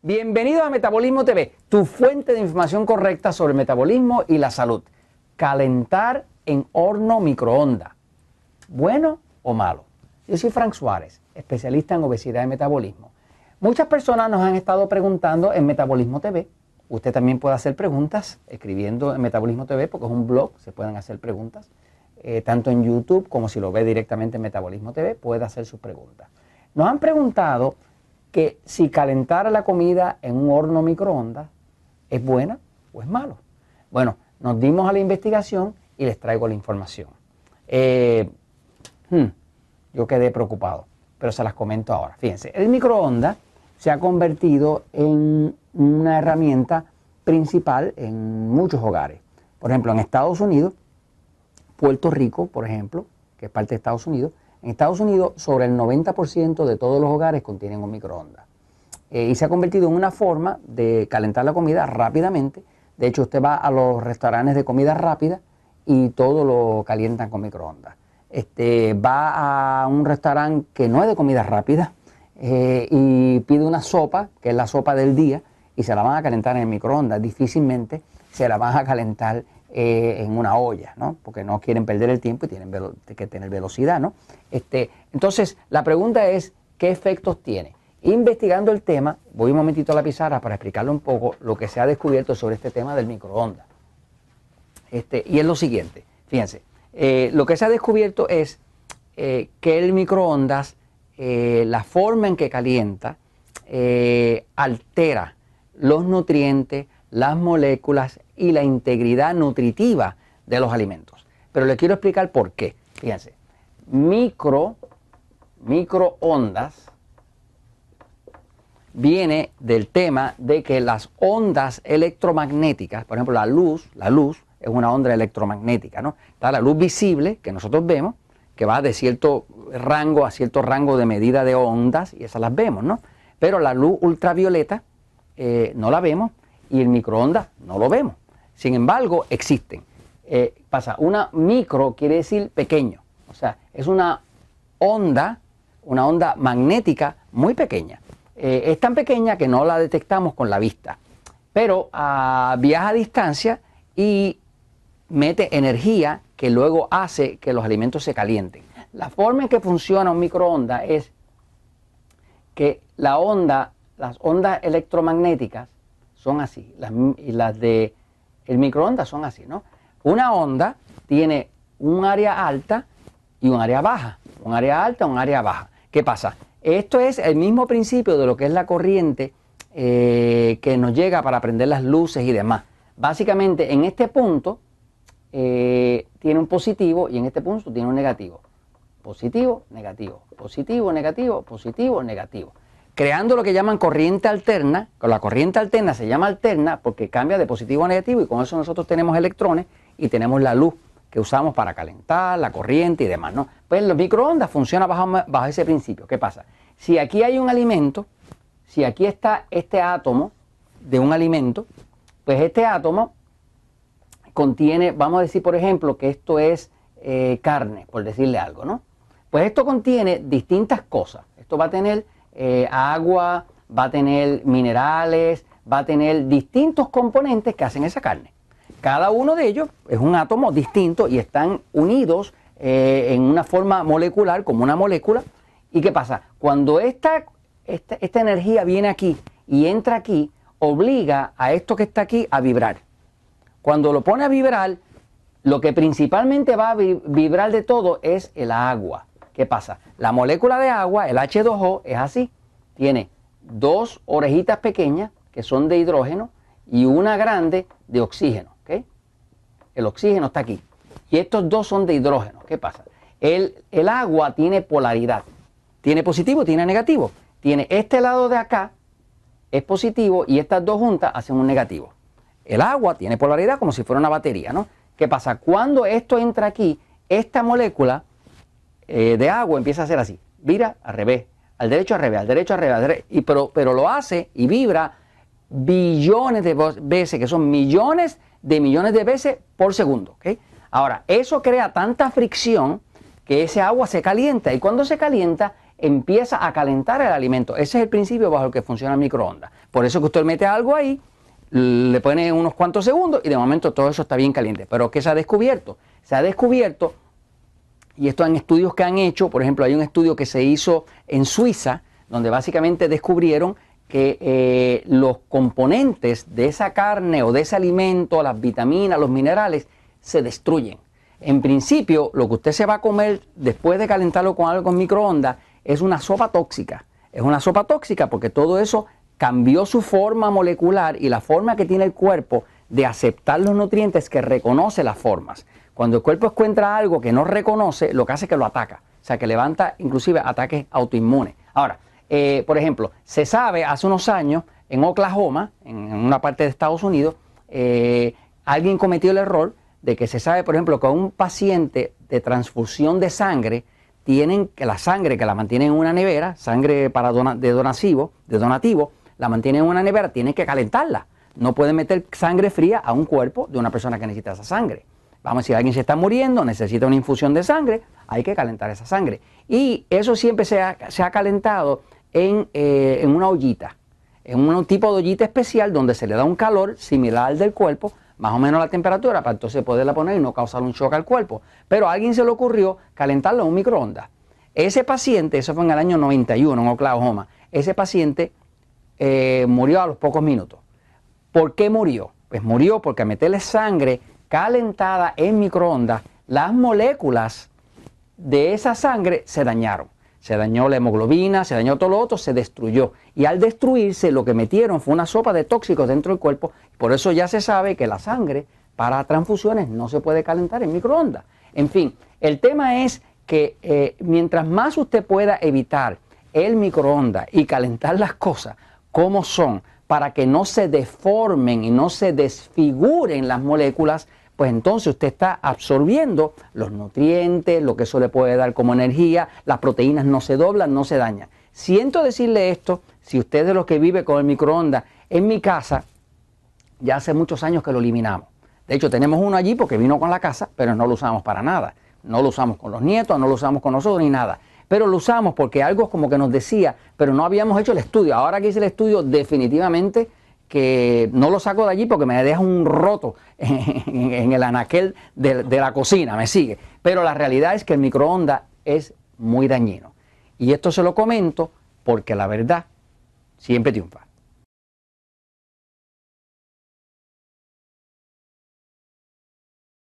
Bienvenido a Metabolismo TV, tu fuente de información correcta sobre el metabolismo y la salud. Calentar en horno microondas, ¿bueno o malo? Yo soy Frank Suárez, especialista en obesidad y metabolismo. Muchas personas nos han estado preguntando en Metabolismo TV. Usted también puede hacer preguntas escribiendo en Metabolismo TV, porque es un blog, se pueden hacer preguntas. Tanto en YouTube como si lo ve directamente en Metabolismo TV, puede hacer sus preguntas. Nos han preguntado que si calentar la comida en un horno microondas es buena o es malo. Bueno, nos dimos a la investigación y les traigo la información. Yo quedé preocupado, pero se las comento ahora. Fíjense, el microondas se ha convertido en una herramienta principal en muchos hogares. Por ejemplo, en Estados Unidos, Puerto Rico, por ejemplo, que es parte de Estados Unidos, en Estados Unidos sobre el 90% de todos los hogares contienen un microondas. Y se ha convertido en una forma de calentar la comida rápidamente. De hecho, usted va a los restaurantes de comida rápida y todo lo calientan con microondas. Va a un restaurante que no es de comida rápida y pide una sopa, que es la sopa del día, y se la van a calentar en el microondas. Difícilmente se la van a calentar en una olla, ¿no? Porque no quieren perder el tiempo y tienen que tener velocidad, ¿no? Entonces, la pregunta es, ¿qué efectos tiene? Investigando el tema, voy un momentito a la pizarra para explicarle un poco lo que se ha descubierto sobre este tema del microondas. Y es lo siguiente, fíjense, lo que se ha descubierto es que el microondas, la forma en que calienta, altera los nutrientes, las moléculas y la integridad nutritiva de los alimentos. Pero les quiero explicar por qué. Fíjense, microondas viene del tema de que las ondas electromagnéticas, por ejemplo la luz es una onda electromagnética, ¿no? Está la luz visible que nosotros vemos, que va de cierto rango a cierto rango de medida de ondas, y esas las vemos, ¿no? Pero la luz ultravioleta no la vemos, y el microondas no lo vemos. Sin embargo, existen. Una micro quiere decir pequeño. O sea, es una onda magnética muy pequeña. Es tan pequeña que no la detectamos con la vista. Pero viaja a distancia y mete energía que luego hace que los alimentos se calienten. La forma en que funciona un microondas es que las ondas electromagnéticas son así, y las de el microondas son así, ¿no? Una onda tiene un área alta y un área baja, un área alta, un área baja. ¿Qué pasa? Esto es el mismo principio de lo que es la corriente que nos llega para prender las luces y demás. Básicamente, en este punto tiene un positivo y en este punto tiene un negativo. Positivo, negativo, positivo, negativo, positivo, negativo. Creando lo que llaman corriente alterna. La corriente alterna se llama alterna porque cambia de positivo a negativo, y con eso nosotros tenemos electrones y tenemos la luz que usamos para calentar, la corriente y demás, ¿no? Pues los microondas funcionan bajo ese principio. ¿Qué pasa? Si aquí hay un alimento, si aquí está este átomo de un alimento, pues este átomo contiene, vamos a decir por ejemplo que esto es carne, por decirle algo, ¿no? Pues esto contiene distintas cosas. Esto va a tener agua, va a tener minerales, va a tener distintos componentes que hacen esa carne. Cada uno de ellos es un átomo distinto y están unidos en una forma molecular, como una molécula. ¿Y qué pasa? Cuando esta energía viene aquí y entra aquí, obliga a esto que está aquí a vibrar. Cuando lo pone a vibrar, lo que principalmente va a vibrar de todo es el agua. ¿Qué pasa? La molécula de agua, el H2O, es así. Tiene dos orejitas pequeñas que son de hidrógeno y una grande de oxígeno. ¿Okay? El oxígeno está aquí. Y estos dos son de hidrógeno. ¿Qué pasa? El agua tiene polaridad. Tiene positivo, tiene negativo. Tiene este lado de acá, es positivo, y estas dos juntas hacen un negativo. El agua tiene polaridad como si fuera una batería, ¿no? ¿Qué pasa? Cuando esto entra aquí, esta molécula de agua empieza a hacer así, vira al revés, al derecho al revés, al derecho al revés, al derecho, pero lo hace y vibra billones de veces, que son millones de veces por segundo. ¿Okay? Ahora, eso crea tanta fricción que ese agua se calienta, y cuando se calienta empieza a calentar el alimento. Ese es el principio bajo el que funciona el microondas. Por eso que usted mete algo ahí, le pone unos cuantos segundos y de momento todo eso está bien caliente. Pero ¿qué se ha descubierto? Se ha descubierto, y esto en estudios que han hecho, por ejemplo, hay un estudio que se hizo en Suiza, donde básicamente descubrieron que los componentes de esa carne o de ese alimento, las vitaminas, los minerales, se destruyen. En principio, lo que usted se va a comer después de calentarlo con algo en microondas es una sopa tóxica. Es una sopa tóxica porque todo eso cambió su forma molecular y la forma que tiene el cuerpo de aceptar los nutrientes, que reconoce las formas. Cuando el cuerpo encuentra algo que no reconoce, lo que hace es que lo ataca. O sea, que levanta inclusive ataques autoinmunes. Ahora, por ejemplo, se sabe hace unos años en Oklahoma, en una parte de Estados Unidos, alguien cometió el error de que se sabe, por ejemplo, que a un paciente de transfusión de sangre tienen que la sangre que la mantienen en una nevera, sangre para de donativo, la mantienen en una nevera, tienen que calentarla. No pueden meter sangre fría a un cuerpo de una persona que necesita esa sangre. Vamos a decir, alguien se está muriendo, necesita una infusión de sangre, hay que calentar esa sangre. Y eso siempre se ha calentado en una ollita, en un tipo de ollita especial donde se le da un calor similar al del cuerpo, más o menos la temperatura, para entonces poderla poner y no causar un shock al cuerpo. Pero a alguien se le ocurrió calentarlo en un microondas. Ese paciente, eso fue en el año 91 en Oklahoma, ese paciente murió a los pocos minutos. ¿Por qué murió? Pues murió porque al meterle sangre calentada en microondas, las moléculas de esa sangre se dañaron. Se dañó la hemoglobina, se dañó todo lo otro, se destruyó. Y al destruirse, lo que metieron fue una sopa de tóxicos dentro del cuerpo. Por eso ya se sabe que la sangre para transfusiones no se puede calentar en microondas. En fin, el tema es que mientras más usted pueda evitar el microondas y calentar las cosas como son, para que no se deformen y no se desfiguren las moléculas, pues entonces usted está absorbiendo los nutrientes, lo que eso le puede dar como energía, las proteínas no se doblan, no se dañan. Siento decirle esto, si usted es de los que vive con el microondas, en mi casa ya hace muchos años que lo eliminamos. De hecho, tenemos uno allí porque vino con la casa, pero no lo usamos para nada. No lo usamos con los nietos, no lo usamos con nosotros ni nada. Pero lo usamos porque algo como que nos decía, pero no habíamos hecho el estudio. Ahora que hice el estudio, definitivamente que no lo saco de allí porque me deja un roto en el anaquel de la cocina, me sigue. Pero la realidad es que el microondas es muy dañino. Y esto se lo comento porque la verdad siempre triunfa.